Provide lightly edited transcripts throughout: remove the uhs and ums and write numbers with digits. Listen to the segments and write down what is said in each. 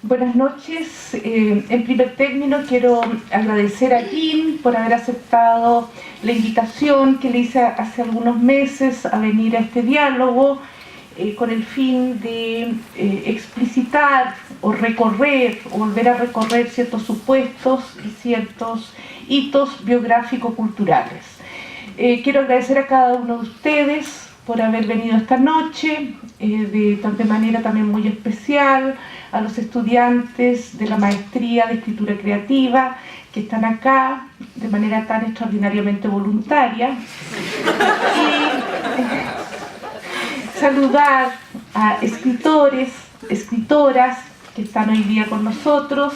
Buenas noches. En primer término quiero agradecer a Jean por haber aceptado la invitación que le hice hace algunos meses a venir a este diálogo con el fin de explicitar o recorrer o volver a recorrer ciertos supuestos y ciertos hitos biográfico-culturales. Quiero agradecer a cada uno de ustedes por haber venido esta noche, de manera también muy especial a los estudiantes de la maestría de escritura creativa que están acá de manera tan extraordinariamente voluntaria, y saludar a escritores, escritoras que están hoy día con nosotros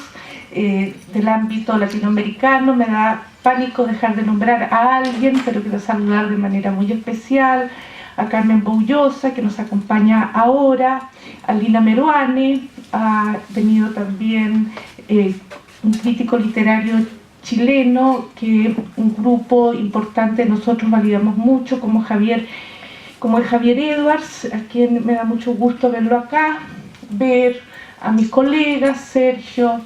del ámbito latinoamericano. Me da pánico dejar de nombrar a alguien, pero quiero saludar de manera muy especial a Carmen Boullosa, que nos acompaña ahora, a Lina Meruane, ha venido también un crítico literario chileno, que un grupo importante de nosotros validamos mucho, como es Javier Edwards, a quien me da mucho gusto verlo acá, ver a mis colegas, Sergio,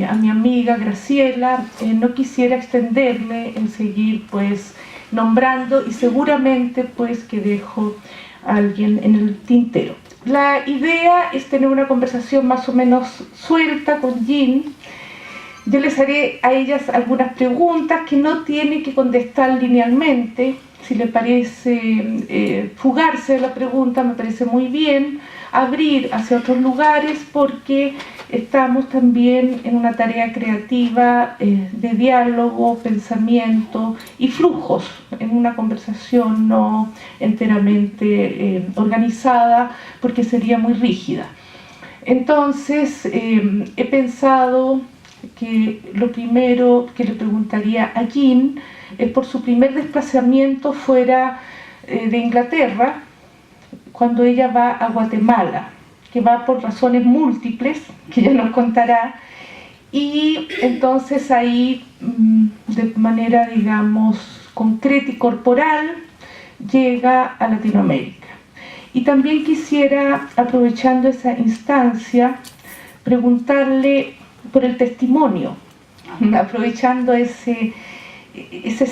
a mi amiga Graciela. No quisiera extenderme en seguir pues nombrando, y seguramente pues que dejo a alguien en el tintero. La idea es tener una conversación más o menos suelta con Jean. Yo les haré a ellas algunas preguntas que no tienen que contestar linealmente. Si le parece fugarse de la pregunta, me parece muy bien. Abrir hacia otros lugares, porque estamos también en una tarea creativa de diálogo, pensamiento y flujos, en una conversación no enteramente organizada, porque sería muy rígida. Entonces, he pensado que lo primero que le preguntaría a Jean es por su primer desplazamiento fuera de Inglaterra, cuando ella va a Guatemala, que va por razones múltiples, que ella nos contará, y entonces ahí, de manera, digamos, concreta y corporal, llega a Latinoamérica. Y también quisiera, aprovechando esa instancia, preguntarle por el testimonio, aprovechando ese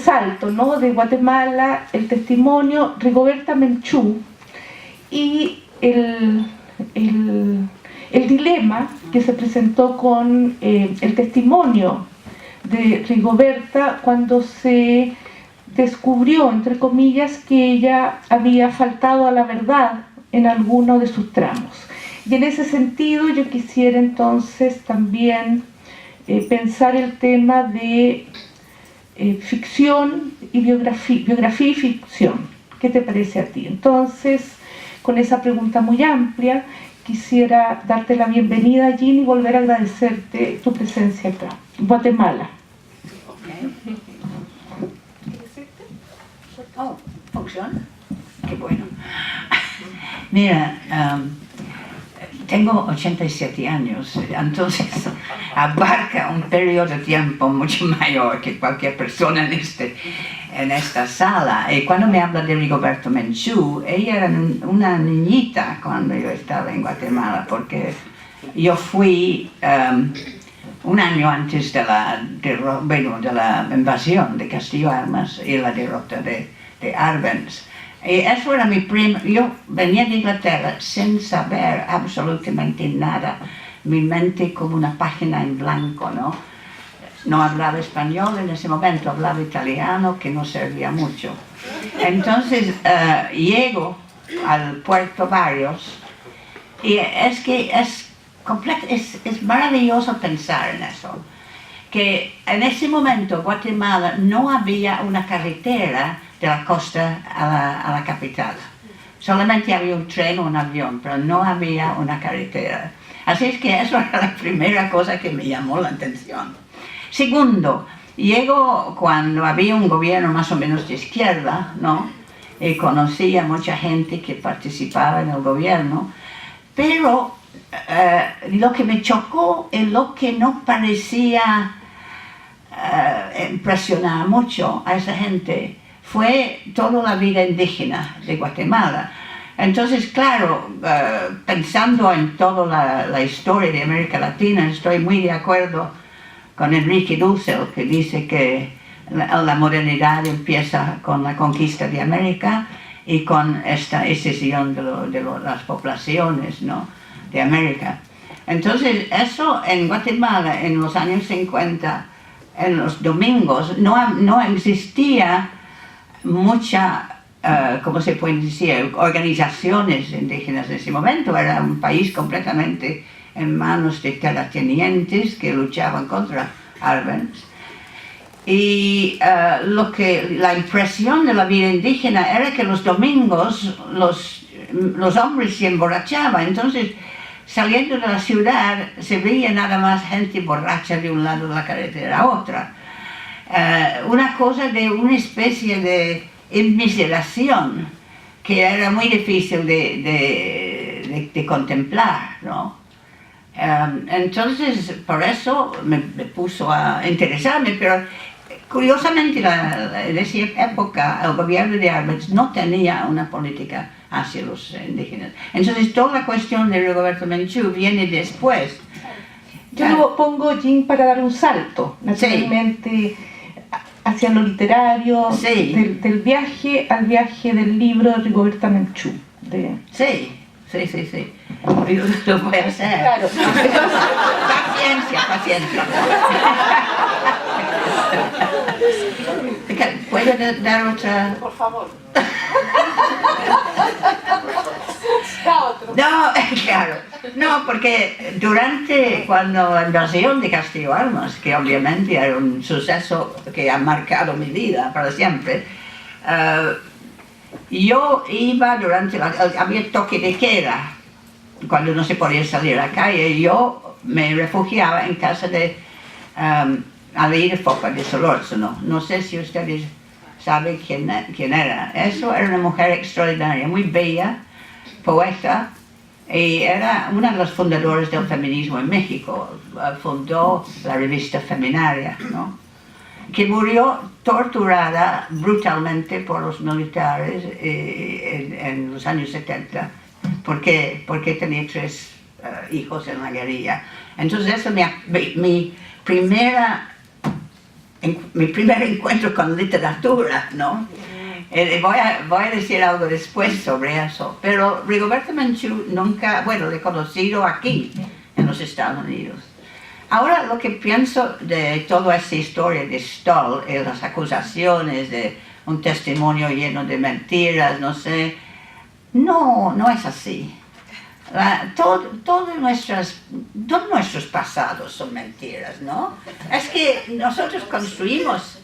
salto, ¿no?, de Guatemala, el testimonio. Rigoberta Menchú y el dilema que se presentó con el testimonio de Rigoberta cuando se descubrió, entre comillas, que ella había faltado a la verdad en alguno de sus tramos. Y en ese sentido yo quisiera entonces también pensar el tema de ficción y biografía y ficción. ¿Qué te parece a ti? Entonces, con esa pregunta muy amplia, quisiera darte la bienvenida, Jean, y volver a agradecerte tu presencia acá, Guatemala. Okay. Oh, ¿funciona? Qué bueno. Mira, tengo 87 años, entonces abarca un periodo de tiempo mucho mayor que cualquier persona en esta sala. Y cuando me habla de Rigoberta Menchú, ella era una niñita cuando yo estaba en Guatemala, porque yo fui un año antes de la invasión de Castillo Armas y la derrota de Arbenz. Y eso era yo venía de Inglaterra sin saber absolutamente nada, mi mente como una página en blanco, ¿no? No hablaba español en ese momento, hablaba italiano, que no servía mucho. Entonces llego al Puerto Barrios, y es que es maravilloso pensar en eso, que en ese momento Guatemala no había una carretera de la costa a la capital. Solamente había un tren o un avión, pero no había una carretera. Así es que eso era la primera cosa que me llamó la atención. Segundo, llego cuando había un gobierno más o menos de izquierda, ¿no? Y conocí a mucha gente que participaba en el gobierno, pero lo que me chocó y lo que no parecía impresionar mucho a esa gente fue toda la vida indígena de Guatemala. Entonces, claro, pensando en toda la historia de América Latina, estoy muy de acuerdo con Enrique Dussel, que dice que la modernidad empieza con la conquista de América y con esta escisión de las poblaciones, ¿no?, de América. Entonces, eso en Guatemala, en los años 50, en los domingos, no existía mucha, ¿cómo se puede decir?, organizaciones indígenas en ese momento. Era un país completamente en manos de terratenientes que luchaban contra árabes. Y la impresión de la vida indígena era que los domingos los hombres se emborrachaban. Entonces, saliendo de la ciudad, se veía nada más gente borracha de un lado de la carretera a otra. Una cosa de una especie de inmiseración que era muy difícil de contemplar, ¿no? Entonces, por eso me puso a interesarme, pero curiosamente en esa época el gobierno de Arbenz no tenía una política hacia los indígenas. Entonces toda la cuestión de Rigoberto Menchú viene después. Yo lo pongo, Jean, para dar un salto, naturalmente, hacia lo literario, del viaje al viaje del libro de Rigoberta Menchú. Sí. Yo lo voy a hacer. Claro. Paciencia. ¿Puedo dar otra? Por favor. No, claro. No, porque cuando la invasión de Castillo Armas, que obviamente era un suceso que ha marcado mi vida para siempre, yo iba había toque de queda, cuando no se podía salir a la calle. Yo me refugiaba en casa de Aleida Fopa de Solórzano. No sé si ustedes saben quién era. Eso era una mujer extraordinaria, muy bella, poeta, y era una de las fundadoras del feminismo en México. Fundó la revista Feminaria, ¿no?, que murió torturada brutalmente por los militares en los años 70, porque tenía 3 hijos en la guerrilla. Entonces eso mi primer encuentro con literatura, ¿no? Voy a decir algo después sobre eso, pero Rigoberta Menchú nunca, bueno, le he conocido aquí, en los Estados Unidos. Ahora lo que pienso de toda esta historia de Stoll y las acusaciones de un testimonio lleno de mentiras, no sé, no es así. Todos nuestros pasados son mentiras, ¿no? Es que nosotros construimos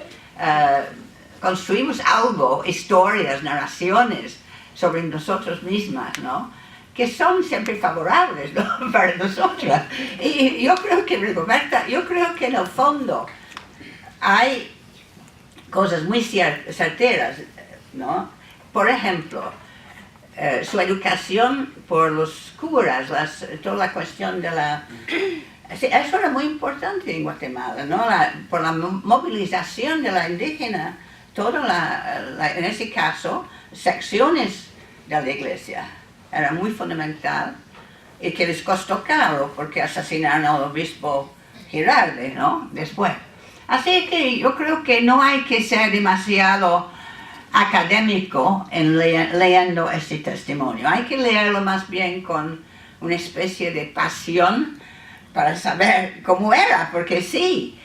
algo, historias, narraciones sobre nosotros mismas, ¿no?, que son siempre favorables, ¿no?, para nosotras. Y yo creo que Rigoberta, en el fondo hay cosas muy certeras, ¿no? Por ejemplo, su educación por los curas, toda la cuestión de la... Eso era muy importante en Guatemala, ¿no? Por la movilización de la indígena, en ese caso, secciones de la iglesia. Era muy fundamental y que les costó caro porque asesinaron al obispo Girardi, ¿no?, después. Así que yo creo que no hay que ser demasiado académico en leyendo este testimonio. Hay que leerlo más bien con una especie de pasión para saber cómo era, porque sí,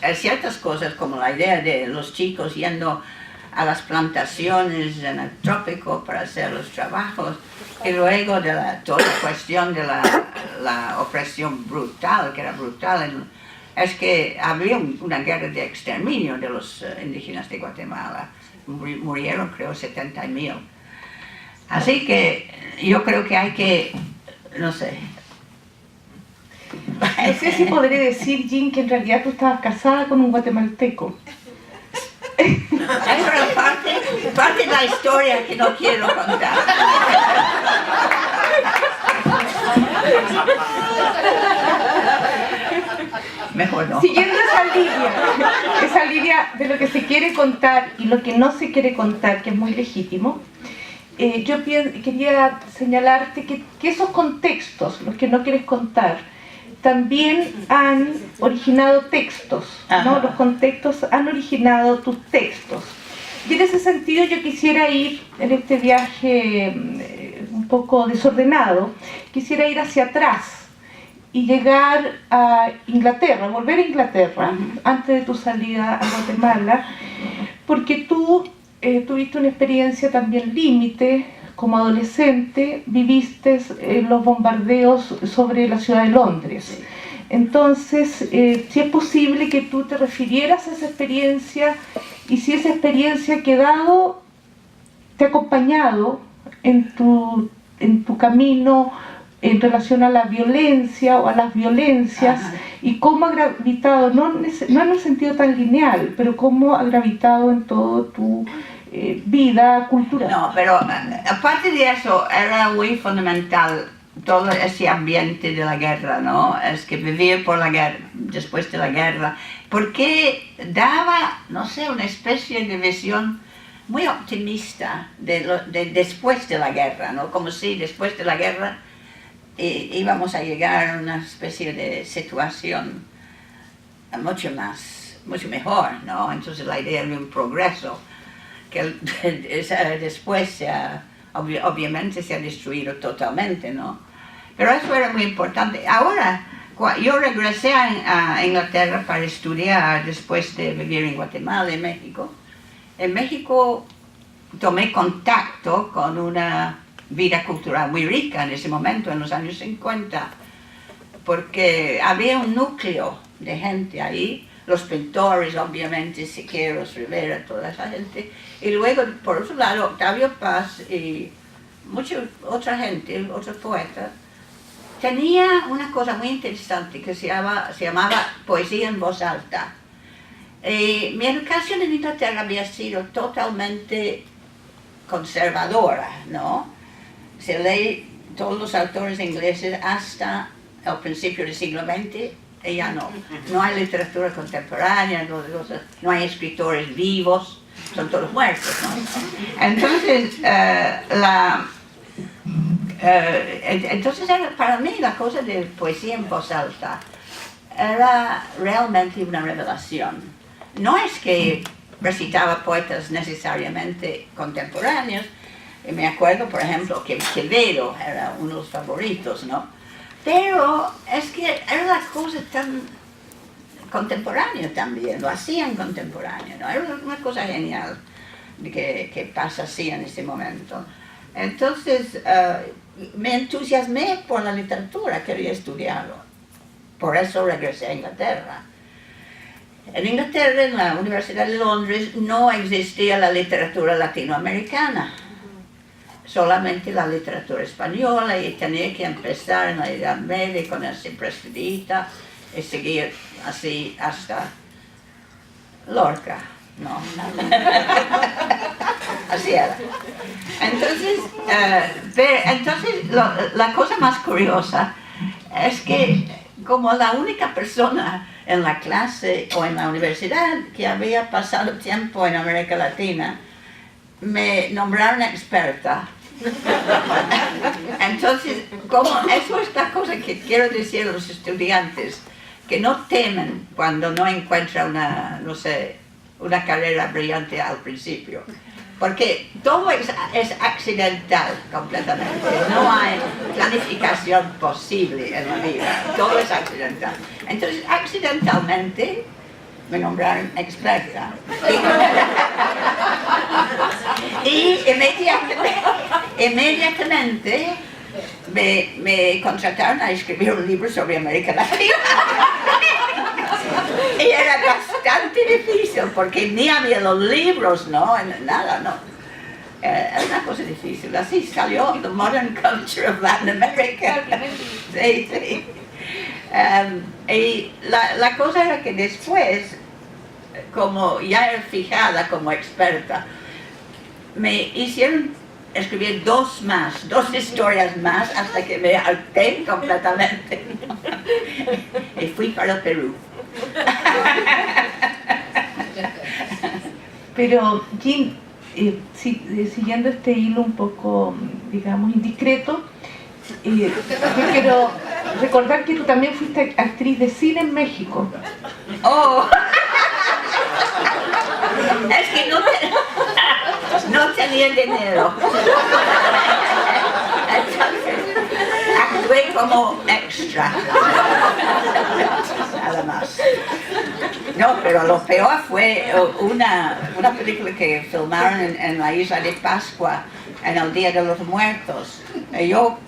hay ciertas cosas como la idea de los chicos yendo a las plantaciones en el trópico para hacer los trabajos, y luego de toda la cuestión de la opresión brutal, que era brutal, es que había una guerra de exterminio de los indígenas de Guatemala. Murieron, creo, 70.000. Así que yo creo que hay que, no sé. No sé si podré decir, Jean, que en realidad tú estabas casada con un guatemalteco. Esa era parte de la historia que no quiero contar. Mejor no. Siguiendo esa línea de lo que se quiere contar y lo que no se quiere contar, que es muy legítimo, quería señalarte que esos contextos, los que no quieres contar, también han originado textos, ¿no? Los contextos han originado tus textos. Y en ese sentido yo quisiera ir en este viaje un poco desordenado, quisiera ir hacia atrás y llegar a Inglaterra, volver a Inglaterra, antes de tu salida a Guatemala, porque tú tuviste una experiencia también límite. Como adolescente viviste los bombardeos sobre la ciudad de Londres. Entonces, si es posible que tú te refirieras a esa experiencia y si esa experiencia te ha acompañado en tu camino en relación a la violencia o a las violencias, y cómo ha gravitado, no en un sentido tan lineal, pero cómo ha gravitado en todo tu vida cultural. No, pero aparte de eso, era muy fundamental todo ese ambiente de la guerra, ¿no? Es que vivir por la guerra, después de la guerra, porque daba, no sé, una especie de visión muy optimista de después de la guerra, ¿no? Como si después de la guerra íbamos a llegar a una especie de situación mucho mejor, ¿no? Entonces la idea de un progreso que después obviamente se ha destruido totalmente, ¿no? Pero eso era muy importante. Ahora, yo regresé a Inglaterra para estudiar después de vivir en Guatemala y México. En México tomé contacto con una vida cultural muy rica en ese momento, en los años 50, porque había un núcleo de gente ahí, los pintores, obviamente, Siqueiros, Rivera, toda esa gente, y luego, por otro lado, Octavio Paz y mucha otra gente, otros poetas, tenía una cosa muy interesante que se llamaba poesía en voz alta. Mi educación en Inglaterra había sido totalmente conservadora, ¿no? Se lee todos los autores ingleses hasta el principio del siglo XX, y ya no hay literatura contemporánea, no hay escritores vivos, son todos muertos, ¿no? Entonces, entonces para mí la cosa de poesía en voz alta era realmente una revelación. No es que recitaba poetas necesariamente contemporáneos, y me acuerdo, por ejemplo, que Quevedo era uno de los favoritos, ¿no? Pero es que era la cosa tan contemporánea también, lo hacían contemporáneo, ¿no? Era una cosa genial que pasa así en ese momento. Entonces, me entusiasmé por la literatura, quería estudiarlo. Por eso regresé a Inglaterra. En Inglaterra, en la Universidad de Londres, no existía la literatura latinoamericana, solamente la literatura española, y tenía que empezar en la Edad Media con el Siempre Expedita y seguir así hasta Lorca, ¿no? Así era. Entonces, la cosa más curiosa es que como la única persona en la clase o en la universidad que había pasado tiempo en América Latina, me nombraron experta. Entonces, como eso es la cosa que quiero decir a los estudiantes, que no temen cuando no encuentran una carrera brillante al principio, porque todo es accidental completamente, no hay planificación posible en la vida, todo es accidental. Entonces, accidentalmente me nombraron experta. Y inmediatamente me contrataron a escribir un libro sobre América Latina. Y era bastante difícil, porque ni había los libros, ¿no? Nada, ¿no? Era una cosa difícil. Así salió The Modern Culture of Latin America. Sí, sí. Y la cosa era que después, como ya era fijada como experta, me hicieron escribir dos historias más, hasta que me harté completamente. Y fui para el Perú. Pero, Jean, siguiendo este hilo un poco, digamos, indiscreto, yo quiero recordar que tú también fuiste actriz de cine en México. Oh, es que no tenía dinero. Entonces, actué como extra. Nada más. No, pero lo peor fue una película que filmaron en la isla de Pascua en el Día de los Muertos. Y yo,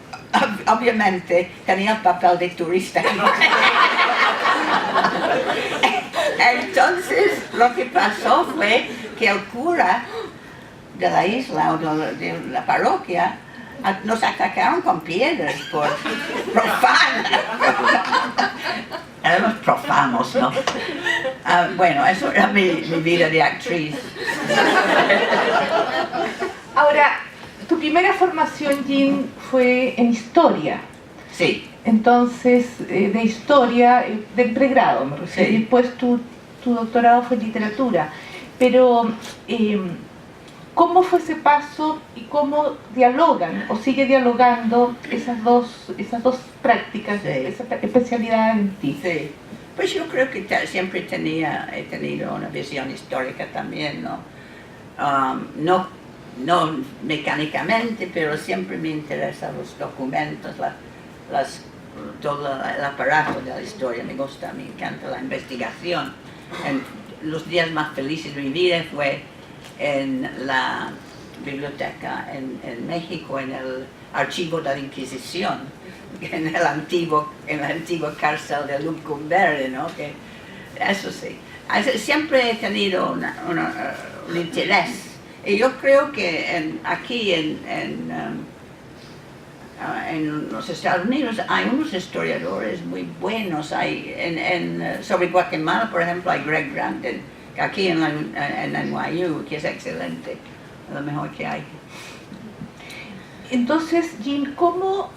obviamente, tenía el papel de turista. Entonces, lo que pasó fue que el cura de la isla o de la parroquia nos atacaron con piedras por profanos. Éramos profanos, ¿no? Bueno, eso era mi vida de actriz. Ahora, tu primera formación, Jean, fue en historia. Sí. Entonces, de historia, del pregrado, me refiero. Sí. Y después tu doctorado fue en literatura. Pero, ¿cómo fue ese paso y cómo dialogan o sigue dialogando esas dos prácticas, Sí. esa especialidad en ti? Sí. Pues yo creo que siempre he tenido una visión histórica también, ¿no? No mecánicamente, pero siempre me interesan los documentos, todo el aparato de la historia. Me encanta la investigación. Los días más felices de mi vida fue en la biblioteca en México, en el archivo de la Inquisición, en la antigua cárcel de Lecumberri, ¿no? Que, eso sí. Siempre he tenido un interés. Y yo creo que aquí en los Estados Unidos hay unos historiadores muy buenos. Sobre Guatemala, por ejemplo, hay Greg Grant, aquí en NYU, que es excelente, lo mejor que hay. Entonces, Jean, ¿cómo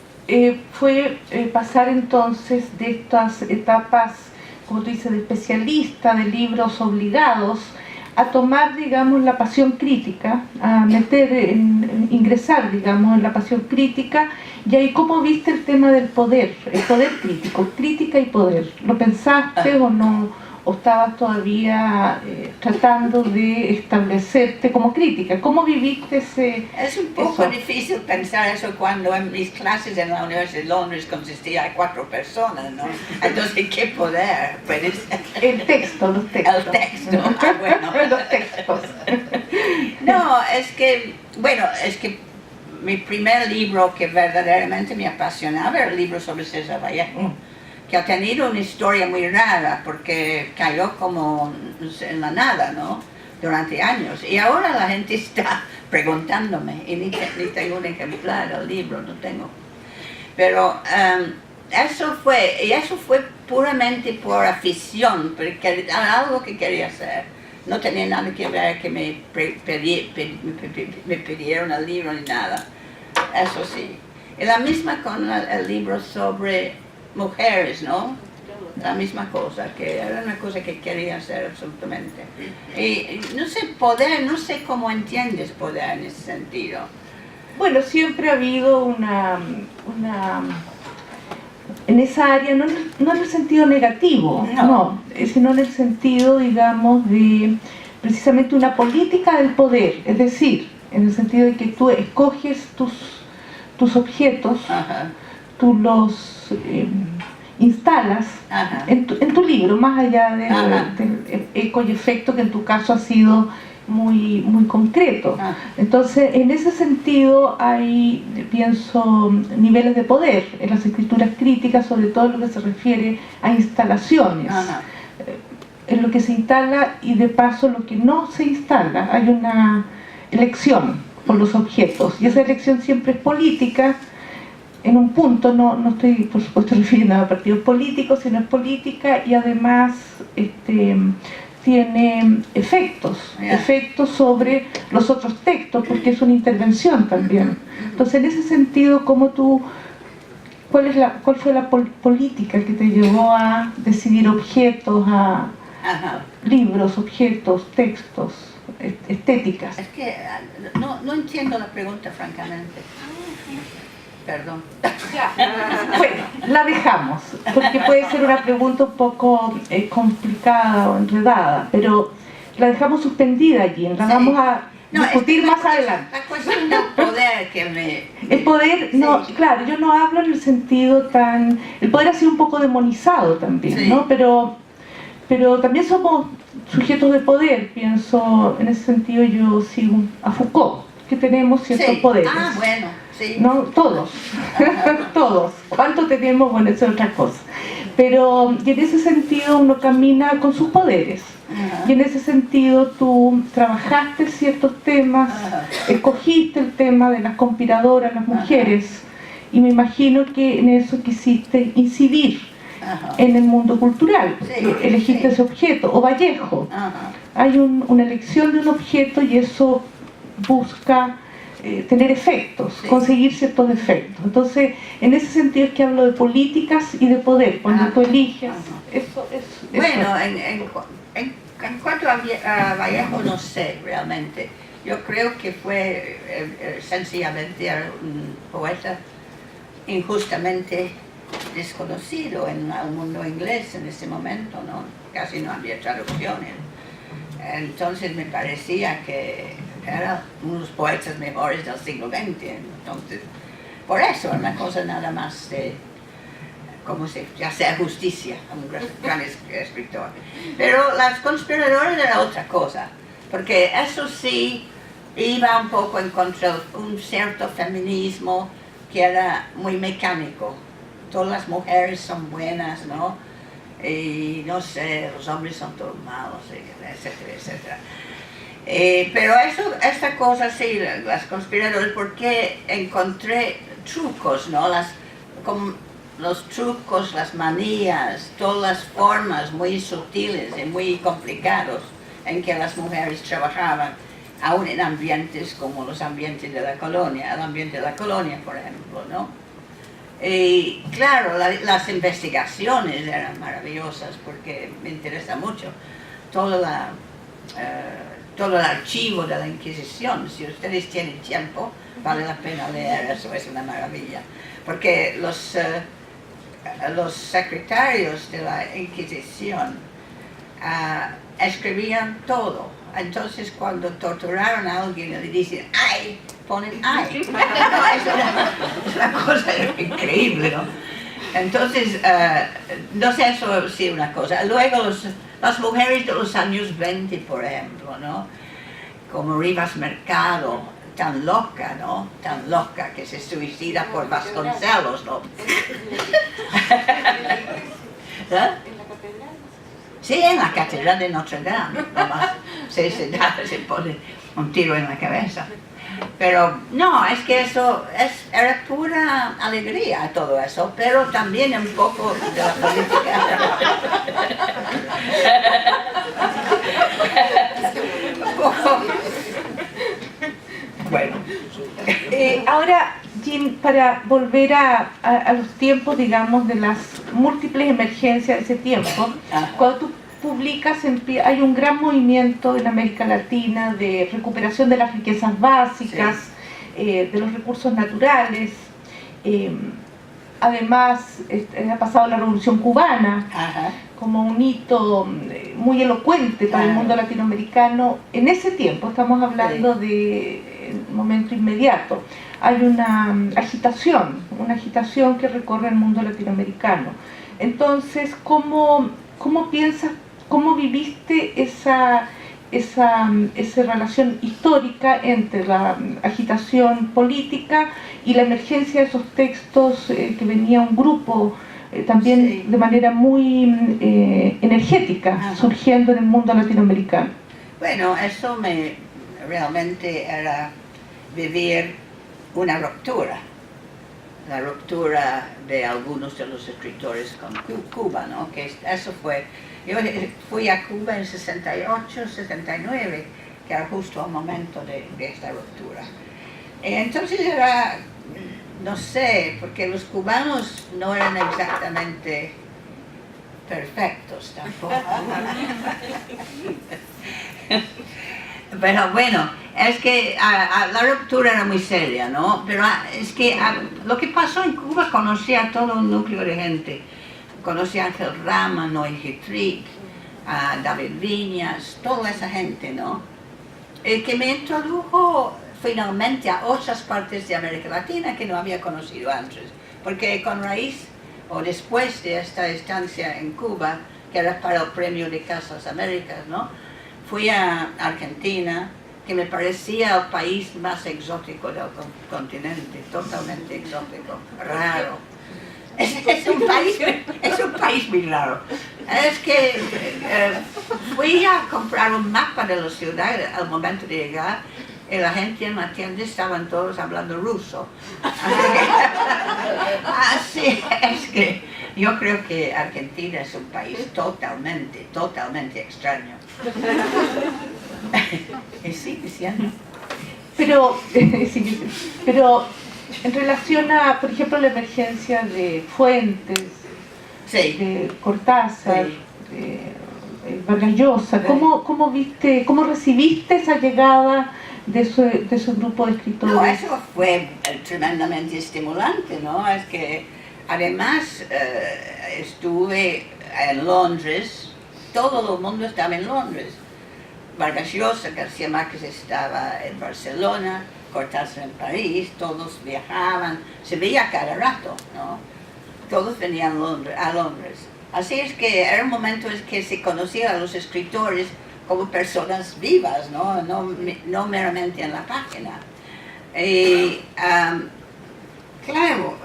fue pasar entonces de estas etapas, como tú dices, de especialista, de libros obligados, a tomar, digamos, la pasión crítica, a ingresar, digamos, en la pasión crítica? Y ahí, ¿cómo viste el tema del poder, el poder crítico, crítica y poder? ¿Lo pensaste o no? ¿O estabas todavía tratando de establecerte como crítica? ¿Cómo viviste ese...? Es un poco difícil pensar eso cuando en mis clases en la Universidad de Londres consistía de 4 personas, ¿no? Entonces, ¿qué poder? Pues, el texto, los textos. El texto, bueno. Los textos. No, es que mi primer libro que verdaderamente me apasionaba era el libro sobre César Vallejo, que ha tenido una historia muy rara porque cayó como en la nada, ¿no? Durante años. Y ahora la gente está preguntándome, y ni tengo un ejemplar del libro, no tengo. Pero eso fue puramente por afición, porque era algo que quería hacer. No tenía nada que ver que me pidieron el libro ni nada. Eso sí. Y la misma con el libro sobre mujeres, ¿no? La misma cosa, que era una cosa que quería hacer absolutamente. Y no sé, poder, no sé cómo entiendes poder en ese sentido. Bueno, siempre ha habido en esa área, no en el sentido negativo, no, sino en el sentido, digamos, de precisamente una política del poder, es decir, en el sentido de que tú escoges tus objetos, Ajá. tú los instalas en tu libro, más allá del eco y efecto que en tu caso ha sido muy, muy concreto. Entonces, en ese sentido hay, pienso, niveles de poder en las escrituras críticas, sobre todo en lo que se refiere a instalaciones. En lo que se instala y de paso lo que no se instala. Hay una elección por los objetos y esa elección siempre es política. En un punto, no estoy por supuesto refiriendo a partidos políticos, sino es política y además tiene efectos sobre los otros textos, porque es una intervención también. Entonces, en ese sentido, ¿cuál fue la política que te llevó a decidir objetos, a libros, objetos, textos? estéticas. Es que no entiendo la pregunta, francamente. Perdón. Bueno, la dejamos, porque puede ser una pregunta un poco complicada o enredada, pero la dejamos suspendida allí, la vamos a discutir más adelante. La cuestión del poder que me... El poder, no, claro, yo no hablo en el sentido tan... El poder ha sido un poco demonizado también, ¿no? Pero también somos sujetos de poder, pienso, en ese sentido yo sigo a Foucault, que tenemos ciertos poderes. Ah, bueno, sí. No, todos, todos. ¿Cuánto tenemos? Bueno, eso es otra cosa. Pero, y en ese sentido uno camina con sus poderes. Y en ese sentido tú trabajaste ciertos temas, escogiste el tema de las conspiradoras, las mujeres, y me imagino que en eso quisiste incidir en el mundo cultural. Elegiste ese objeto, o Vallejo. Hay una elección de un objeto y eso busca tener efectos, conseguir ciertos efectos. Entonces, en ese sentido es que hablo de políticas y de poder, cuando tú eliges. Eso. Bueno, en cuanto a Vallejo, no sé realmente. Yo creo que fue sencillamente un poeta injustamente desconocido en el mundo inglés en ese momento, ¿no? Casi no había traducciones. Entonces me parecía que eran unos poetas mejores del siglo XX. Entonces, por eso, una cosa nada más de, como si ya sea justicia, un gran escritor. Pero las conspiradoras era otra cosa, porque eso sí iba un poco en contra de un cierto feminismo que era muy mecánico. Todas las mujeres son buenas, ¿no? Y no sé, los hombres son todos malos, etcétera, etcétera. Pero esta cosa sí, las conspiradoras, porque encontré trucos, ¿no? Como los trucos, las manías, todas las formas muy sutiles y muy complicados en que las mujeres trabajaban, aún en ambientes como los ambientes de la colonia, el ambiente de la colonia, por ejemplo, ¿no? Y claro, las investigaciones eran maravillosas porque me interesa mucho todo el archivo de la Inquisición. Si ustedes tienen tiempo, vale la pena leer eso, es una maravilla. Porque los secretarios de la Inquisición escribían todo. Entonces cuando torturaron a alguien le dicen ¡ay! Ponen ¡ay! Es una cosa increíble, ¿no? Entonces, no sé, eso sí una cosa. Luego las mujeres de los años 20, por ejemplo, ¿no? Como Rivas Mercado, tan loca, ¿no? Tan loca que se suicida por Vasconcelos, ¿no? ¿Eh? Sí, en la Catedral de Notre Dame, nomás se pone un tiro en la cabeza. Pero no, es que eso era pura alegría todo eso, pero también un poco de la política. Un poco. Bueno, ahora, Jean, para volver a los tiempos, digamos, de las múltiples emergencias de ese tiempo, cuando tú publicas, hay un gran movimiento en América Latina de recuperación de las riquezas básicas, de los recursos naturales. Además, ha pasado la Revolución Cubana como un hito muy elocuente para el mundo latinoamericano. En ese tiempo, estamos hablando de momento inmediato, hay una agitación que recorre el mundo latinoamericano. Entonces, ¿cómo piensas, cómo viviste esa relación histórica entre la agitación política y la emergencia de esos textos que venía un grupo también de manera muy energética surgiendo en el mundo latinoamericano? Bueno, eso realmente era vivir una ruptura, la ruptura de algunos de los escritores con Cuba, ¿no? Que eso fue. Yo fui a Cuba en 68, 79, que era justo el momento de esta ruptura. Entonces era, no sé, porque los cubanos no eran exactamente perfectos tampoco. Pero bueno, es que la ruptura era muy seria, ¿no? Pero es que lo que pasó en Cuba, conocí a todo un núcleo de gente. Conocí a Ángel Rama, Noel Hitrick, a David Viñas, toda esa gente, ¿no? Que me introdujo finalmente a otras partes de América Latina que no había conocido antes. Porque con raíz, o después de esta estancia en Cuba, que era para el premio de Casas Américas, ¿no? Fui a Argentina, que me parecía el país más exótico del continente, totalmente exótico, raro. Es un país muy raro. Es que fui a comprar un mapa de la ciudad al momento de llegar y la gente en la tienda estaban todos hablando ruso. Así es que yo creo que Argentina es un país totalmente extraño. Y sigue siendo. Pero, pero en relación a, por ejemplo, la emergencia de Fuentes, Sí. de Cortázar, Sí. de Vargas Llosa, Sí. ¿cómo viste, cómo recibiste esa llegada de su grupo de escritores? No, eso fue tremendamente estimulante, ¿no? Es que además estuve en Londres, todo el mundo estaba en Londres. Vargas Llosa, García Márquez estaba en Barcelona, Cortázar en París, todos viajaban, se veía cada rato, ¿no? Todos venían a Londres. Así es que era un momento en que se conocía a los escritores como personas vivas, no meramente en la página. Y, claro,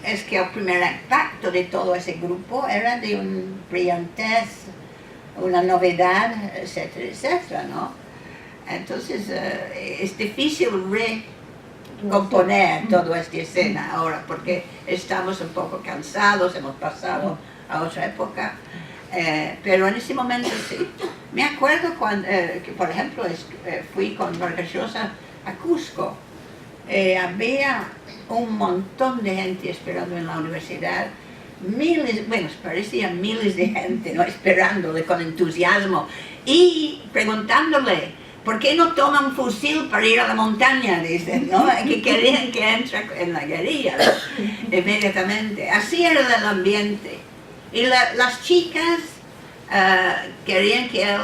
es que el primer impacto de todo ese grupo era de una brillantez, una novedad, etcétera, ¿no? Entonces es difícil recomponer toda esta escena ahora porque estamos un poco cansados, hemos pasado a otra época, pero en ese momento sí. Me acuerdo cuando, que por ejemplo, fui con Vargas Llosa a Cusco. Había un montón de gente esperando en la universidad, parecían miles de gente, ¿no? Esperándole con entusiasmo y preguntándole ¿por qué no toma un fusil para ir a la montaña? Dicen, ¿no? Que querían que entre en la guerrilla, ¿no? Inmediatamente. Así era el ambiente. Y las chicas querían que él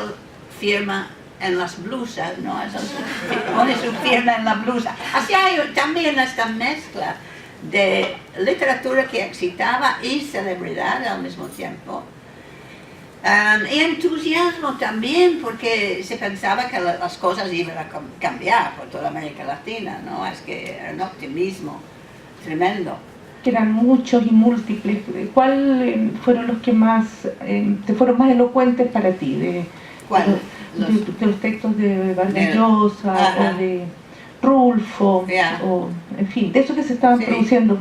firma en las blusas, ¿no? Pone su firma en la blusa. Así hay también esta mezcla de literatura que excitaba y celebridad al mismo tiempo. Y entusiasmo también, porque se pensaba que las cosas iban a cambiar por toda América Latina, ¿no? Es que era un optimismo tremendo. Que eran muchos y múltiples. ¿Cuál fueron los que más, te fueron más elocuentes para ti? De los textos de Vargas Llosa o de Rulfo, o, en fin, de esos que se estaban produciendo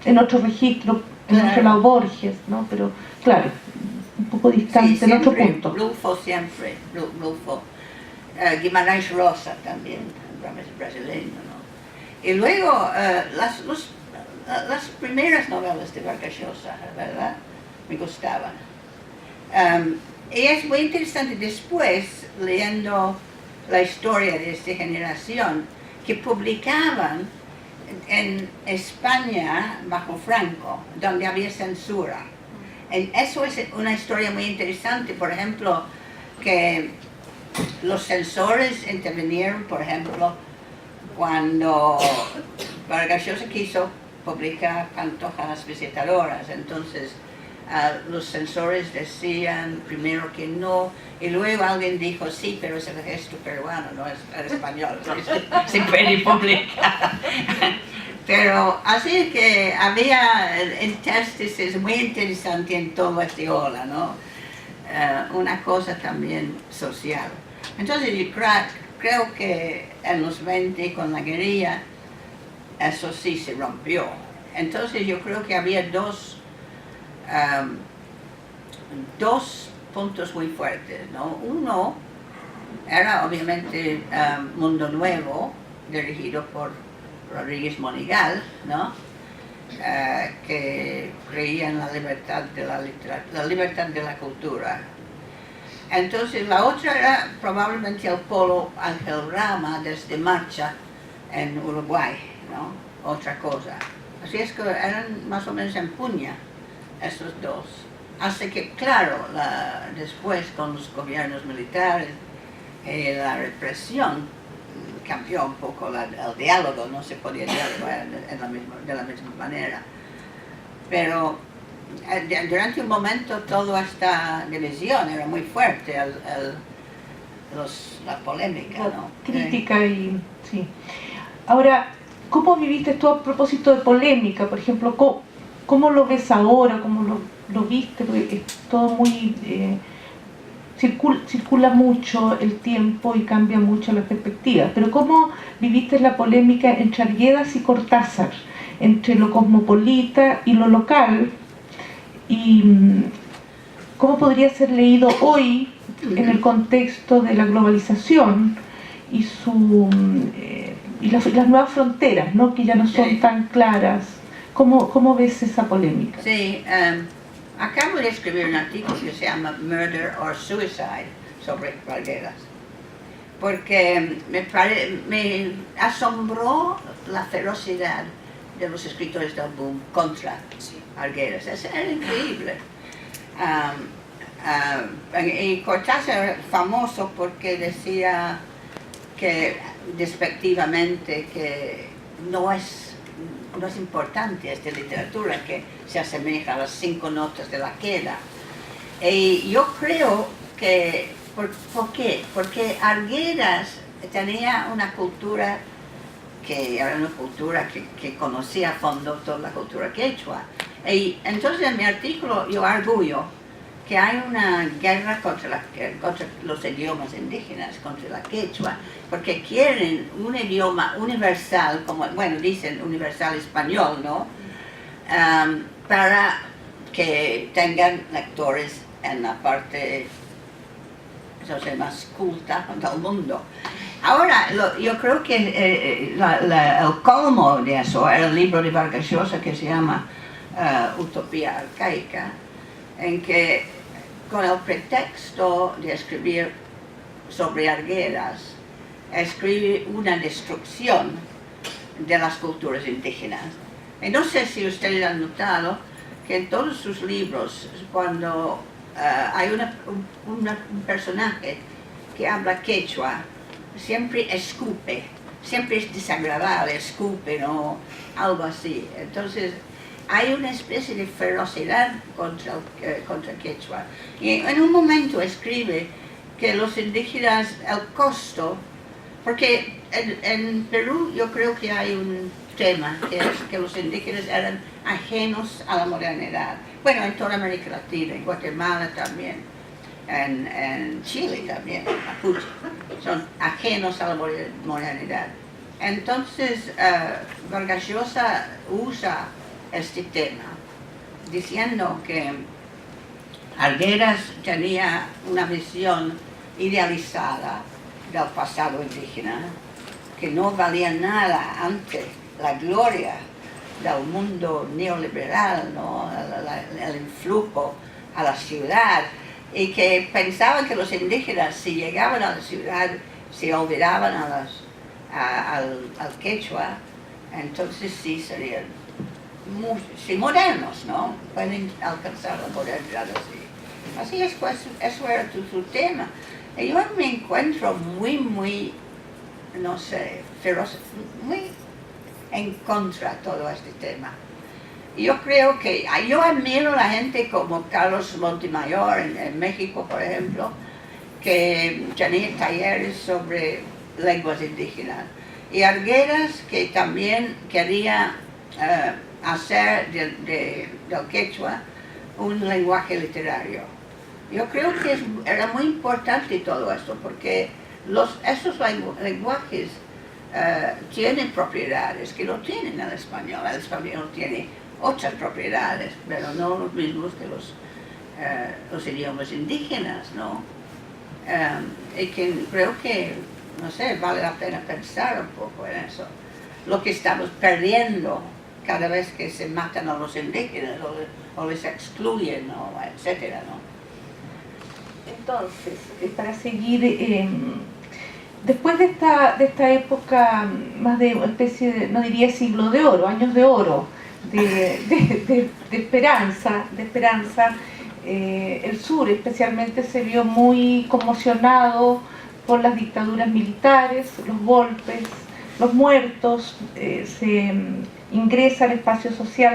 en otro registro, en otro lado Borges, ¿no? Pero claro, un poco distante, en otro punto. Rulfo siempre, Rulfo. Guimarães Rosa también, brasileño, ¿no? Y luego las primeras novelas de Vargas Llosa, ¿verdad? Me gustaban. Y es muy interesante después, leyendo la historia de esta generación, que publicaban en España bajo Franco, donde había censura. Eso es una historia muy interesante, por ejemplo, que los censores intervinieron, por ejemplo, cuando Vargas Llosa quiso publicar Pantojas Visitadoras, entonces los censores decían primero que no, y luego alguien dijo sí, pero es el gesto peruano, no es el español, se puede publicar. Pero así que había interstices muy interesantes en toda esta ola, ¿no? Una cosa también social. Entonces yo creo que en los 20 con la guerrilla eso sí se rompió. Entonces yo creo que había dos puntos muy fuertes, ¿no? Uno era obviamente Mundo Nuevo, dirigido por Rodríguez Monigal, ¿no? Que creía en la libertad de la literatura, la libertad de la cultura. Entonces la otra era probablemente el Polo Ángel Rama desde Marcha en Uruguay, ¿no? Otra cosa. Así es que eran más o menos en puña estos dos. Así que claro, después con los gobiernos militares y la represión cambió un poco el diálogo, no se podía dialogar de la misma manera. Pero durante un momento toda esta división era muy fuerte, la polémica, ¿no? Crítica y... sí. Ahora, ¿cómo viviste tú a propósito de polémica? Por ejemplo, ¿cómo lo ves ahora? ¿Cómo lo viste? Porque es todo muy... circula mucho el tiempo y cambia mucho la perspectiva. Pero ¿cómo viviste la polémica entre Arguedas y Cortázar? Entre lo cosmopolita y lo local, y cómo podría ser leído hoy en el contexto de la globalización y las nuevas fronteras, ¿no? Que ya no son tan claras. ¿Cómo ves esa polémica? Sí, acabo de escribir un artículo que se llama Murder or Suicide sobre Arguedas, porque me asombró la ferocidad de los escritores del boom contra Arguedas. Era increíble. Y Cortázar era famoso porque decía que despectivamente que no es importante esta literatura que se asemeja a las 5 notas de la queda. Y yo creo que, ¿por qué? Porque Arguedas tenía una cultura que era una cultura que conocía a fondo toda la cultura quechua. Y entonces en mi artículo yo arguyo que hay una guerra contra los idiomas indígenas, contra la quechua, porque quieren un idioma universal, como, bueno, dicen universal español, ¿no? Para que tengan lectores en la parte más culta del mundo. Ahora, yo creo que el colmo de eso era el libro de Vargas Llosa que se llama Utopía Arcaica, en que con el pretexto de escribir sobre Arguedas, escribe una destrucción de las culturas indígenas. Y no sé si ustedes han notado que en todos sus libros, cuando hay un personaje que habla quechua, siempre escupe, siempre es desagradable, escupe, ¿no? Algo así. Entonces, hay una especie de ferocidad contra quechua. Y en un momento escribe que los indígenas, el costo, porque en Perú yo creo que hay un tema, que es que los indígenas eran ajenos a la modernidad. Bueno, en toda América Latina, en Guatemala también. En Chile también, Mapuche, son ajenos a la modernidad. Entonces, Vargas Llosa usa este tema, diciendo que Arguedas tenía una visión idealizada del pasado indígena, que no valía nada ante la gloria del mundo neoliberal, ¿no? El influjo a la ciudad, y que pensaban que los indígenas, si llegaban a la ciudad, se olvidaban al quechua, entonces sí serían modernos, ¿no? Pueden alcanzar la modernidad así. Así es, pues, eso era su tema. Y yo me encuentro muy, no sé, feroz, muy en contra de todo este tema. Yo creo que, yo admiro a la gente como Carlos Montemayor en México, por ejemplo, que tenía talleres sobre lenguas indígenas. Y Arguedas, que también quería hacer del quechua un lenguaje literario. Yo creo que era muy importante todo esto, porque esos lenguajes tienen propiedades que no tienen el español. El español tiene otras propiedades, pero no los mismos que los idiomas indígenas, ¿no? Y que creo que, no sé, vale la pena pensar un poco en eso. Lo que estamos perdiendo cada vez que se matan a los indígenas o les excluyen, ¿no? Etcétera, ¿no? entonces, para seguir, después de esta época más de una especie de, no diría siglo de oro, años de oro, de esperanza, el sur especialmente se vio muy conmocionado por las dictaduras militares, los golpes, los muertos, se ingresa al espacio social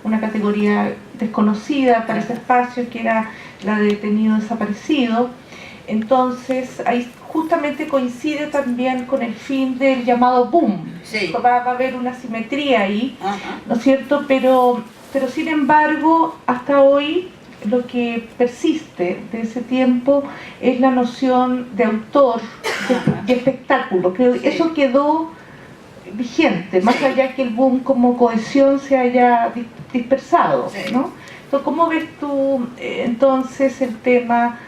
una categoría desconocida para ese espacio, que era la de detenido desaparecido. Entonces ahí justamente coincide también con el fin del llamado boom. Sí. Va a haber una simetría ahí, Ajá. ¿no es cierto? Pero sin embargo, hasta hoy lo que persiste de ese tiempo es la noción de autor, de espectáculo. Creo que eso quedó vigente, más allá que el boom como cohesión se haya dispersado, ¿no? Entonces, ¿cómo ves tú entonces el tema,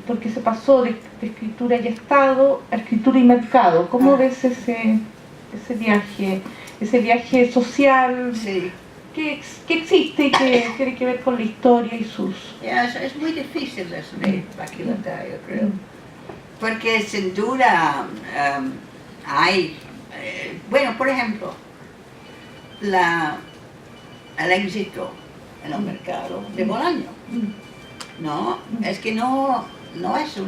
porque se pasó de escritura y Estado a escritura y mercado? ¿Cómo ves ese viaje social? Sí. Que existe y que tiene que ver con la historia y sus... Es muy difícil eso de aquilatar, yo creo. Porque sin duda hay, bueno, por ejemplo, el éxito en el mercado de Bolaño, ¿no? Es que no es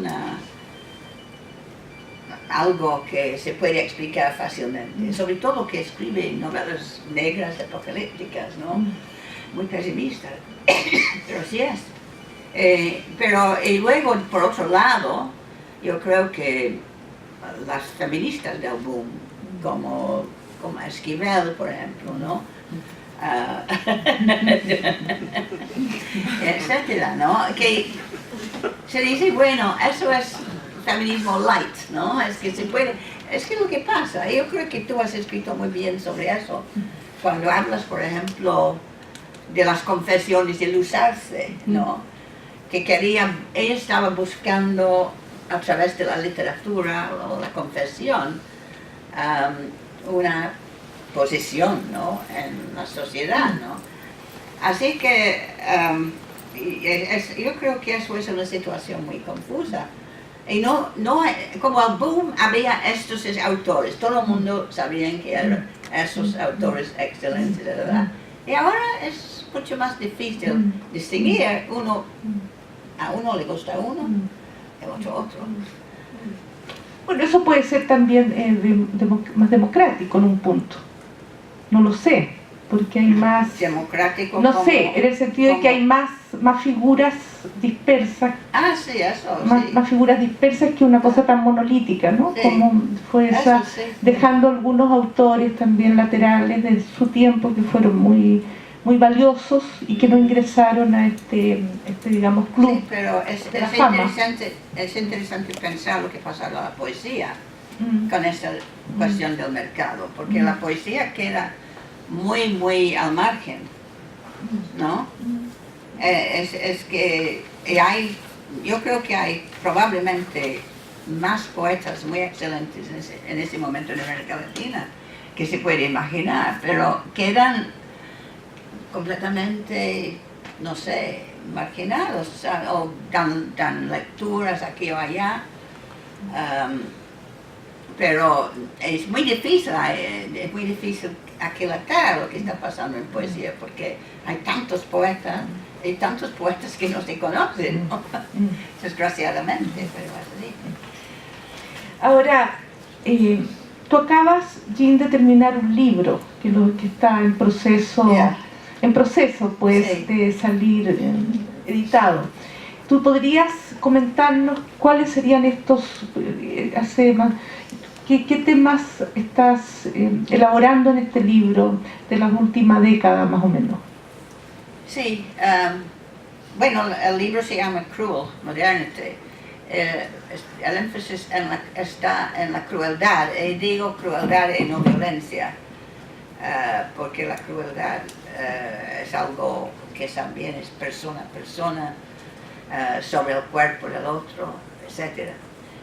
algo que se puede explicar fácilmente, sobre todo que escribe novelas negras, apocalípticas, ¿no? Muy pesimistas, pero sí es. Y luego, por otro lado, yo creo que las feministas del boom, como Esquivel, por ejemplo, ¿no? Etcétera, ¿no? Que se dice, bueno, eso es feminismo light, ¿no? Es que lo que pasa, yo creo que tú has escrito muy bien sobre eso, cuando hablas, por ejemplo, de las confesiones de Lusarce, ¿no? Que ella estaba buscando a través de la literatura o la confesión una posición, ¿no? En la sociedad, ¿no? Así que yo creo que eso es una situación muy confusa. Y como el boom había estos autores, todo el mundo sabía que eran esos autores excelentes, ¿verdad? Y ahora es mucho más difícil distinguir, a uno le gusta uno, y otro. Bueno, eso puede ser también más democrático en un punto, no lo sé, porque hay más... Democrático. No sé, en el sentido de que hay más figuras dispersas. Ah, sí, eso, más figuras dispersas que una cosa tan monolítica, ¿no? Sí. Como fue esa, Eso, sí. dejando algunos autores también laterales de su tiempo que fueron muy valiosos y que no ingresaron a este digamos, club. Sí, pero de la fama. es interesante pensar lo que pasa a la poesía con esta cuestión del mercado, porque la poesía queda muy al margen, ¿no? Es que yo creo que hay probablemente más poetas muy excelentes en ese momento en América Latina que se puede imaginar, pero quedan completamente, no sé, marginados, o dan lecturas aquí o allá, pero es muy difícil aquilatar lo que está pasando en poesía, porque hay tantos poetas que no se conocen, ¿no? Desgraciadamente, pero es así. Ahora, tú acabas, Jean, de terminar un libro que está en proceso, pues, Sí. de salir editado. ¿Tú podrías comentarnos cuáles serían estos, qué temas estás elaborando en este libro de la última década, más o menos? Sí, bueno, el libro se llama Cruel Modernity. El énfasis está en la crueldad, y digo crueldad y no violencia, porque la crueldad es algo que también es persona a persona, sobre el cuerpo del otro, etc.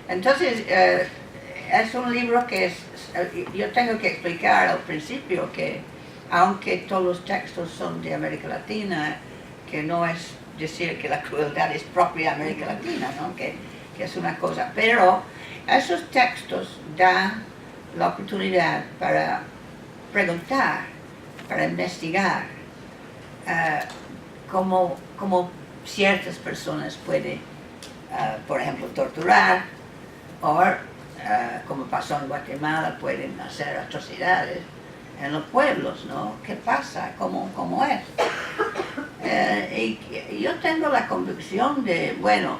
Entonces, es un libro que yo tengo que explicar al principio que, aunque todos los textos son de América Latina, que no es decir que la crueldad es propia de América Latina, ¿no? que es una cosa, pero esos textos dan la oportunidad para preguntar, para investigar cómo ciertas personas pueden, por ejemplo, torturar, o como pasó en Guatemala, pueden hacer atrocidades en los pueblos, ¿no? ¿Qué pasa? ¿Cómo es? Y yo tengo la convicción de, bueno,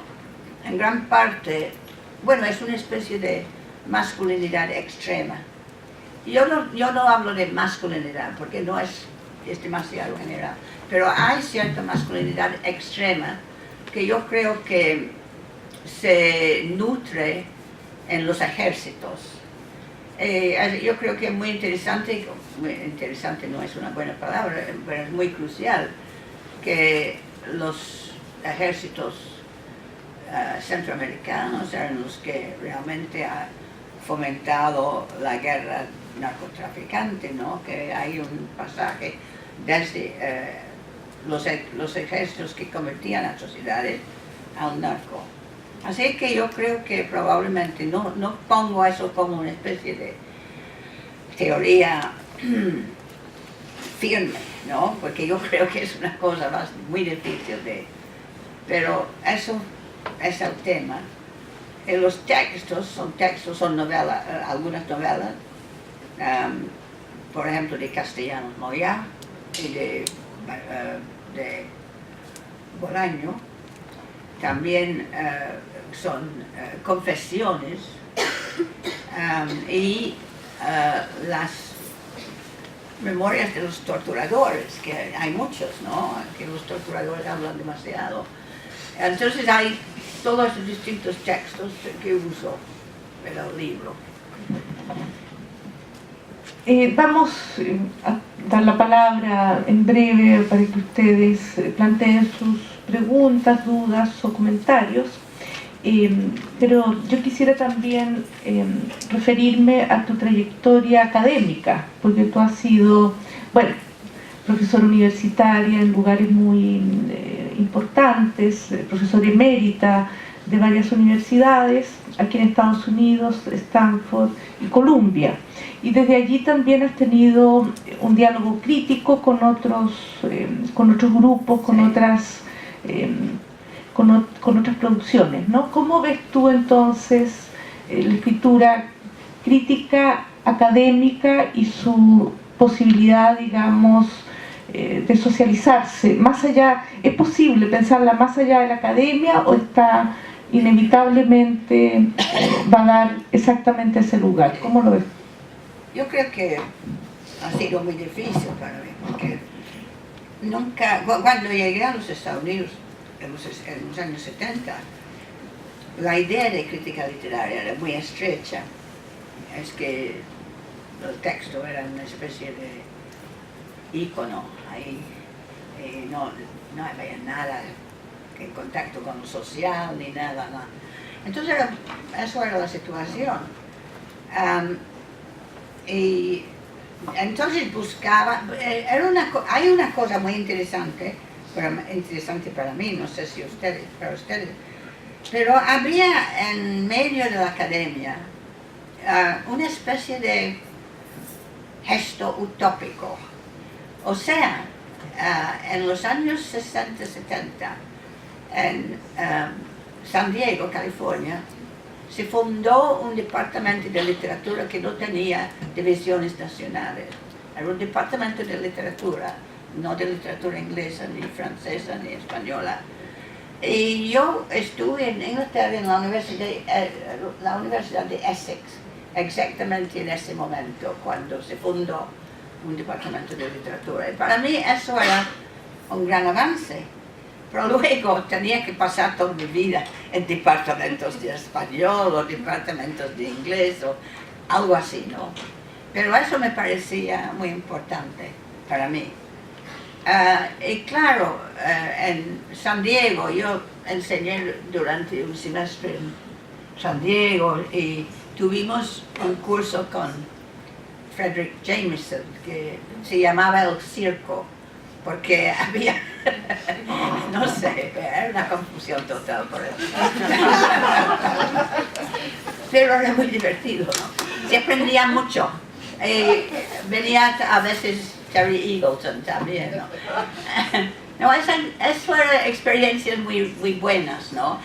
en gran parte, bueno, es una especie de masculinidad extrema. Yo no hablo de masculinidad porque no es demasiado general, pero hay cierta masculinidad extrema que yo creo que se nutre en los ejércitos. Yo creo que es muy interesante no es una buena palabra, pero es muy crucial que los ejércitos centroamericanos eran los que realmente han fomentado la guerra narcotraficante, ¿no? Que hay un pasaje desde los ejércitos que cometían atrocidades al narco. Así que yo creo que probablemente no pongo eso como una especie de teoría firme, ¿no? Porque yo creo que es una cosa muy difícil de... Pero eso es el tema. Los textos son novelas, algunas novelas, por ejemplo, de Castellanos Moya y de Bolaño. También son confesiones y las memorias de los torturadores, que hay muchos, ¿no? Que los torturadores hablan demasiado. Entonces hay todos esos distintos textos que uso en el libro. Vamos a dar la palabra en breve para que ustedes planteen sus preguntas, dudas o comentarios, pero yo quisiera también referirme a tu trayectoria académica, porque tú has sido, bueno, profesora universitaria en lugares muy importantes, profesora emérita de varias universidades, aquí en Estados Unidos, Stanford y Columbia. Y desde allí también has tenido un diálogo crítico con otros grupos, con otras producciones, ¿no? ¿Cómo ves tú entonces la escritura crítica académica y su posibilidad, digamos, de socializarse? Más allá, ¿es posible pensarla más allá de la academia o está inevitablemente va a dar exactamente ese lugar? ¿Cómo lo ves? Yo creo que ha sido muy difícil para mí, porque cuando llegué a los Estados Unidos en los años 70, la idea de crítica literaria era muy estrecha. Es que el texto era una especie de ícono, ahí no había nada en contacto con lo social ni nada. Entonces eso era la situación. Y entonces buscaba, hay una cosa muy interesante para mí, no sé si para ustedes, pero había en medio de la academia una especie de gesto utópico. O sea, en los años 60, 70, en San Diego, California, se fundó un departamento de literatura que no tenía divisiones nacionales. Era un departamento de literatura, no de literatura inglesa, ni francesa, ni española. Y yo estuve en Inglaterra en la Universidad de Essex, exactamente en ese momento, cuando se fundó un departamento de literatura. Y para mí eso era un gran avance. Pero luego tenía que pasar toda mi vida en departamentos de español o departamentos de inglés o algo así, ¿no? Pero eso me parecía muy importante para mí. Y claro, en San Diego, yo enseñé durante un semestre en San Diego y tuvimos un curso con Frederick Jameson que se llamaba El Circo, porque había No sé, era una confusión total por eso. Pero era muy divertido, ¿no? Se aprendía mucho. Venía a veces Terry Eagleton también, ¿no? No, esas fueron experiencias muy buenas, ¿no?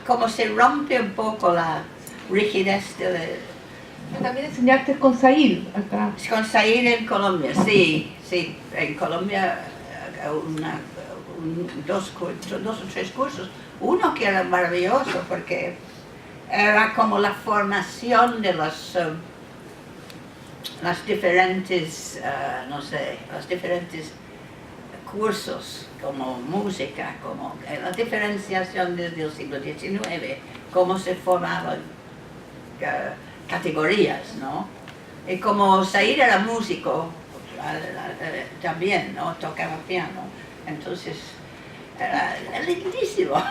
Como se rompe un poco la rigidez de... También enseñaste con Said acá. Con Said en Colombia, sí, en Colombia dos o tres cursos. Uno que era maravilloso porque era como la formación de las diferentes, no sé, los diferentes cursos, como música, como la diferenciación desde el siglo XIX, cómo se formaban categorías, ¿no? Y como Said era músico, también, ¿no? Tocaba piano, entonces era lindísimo.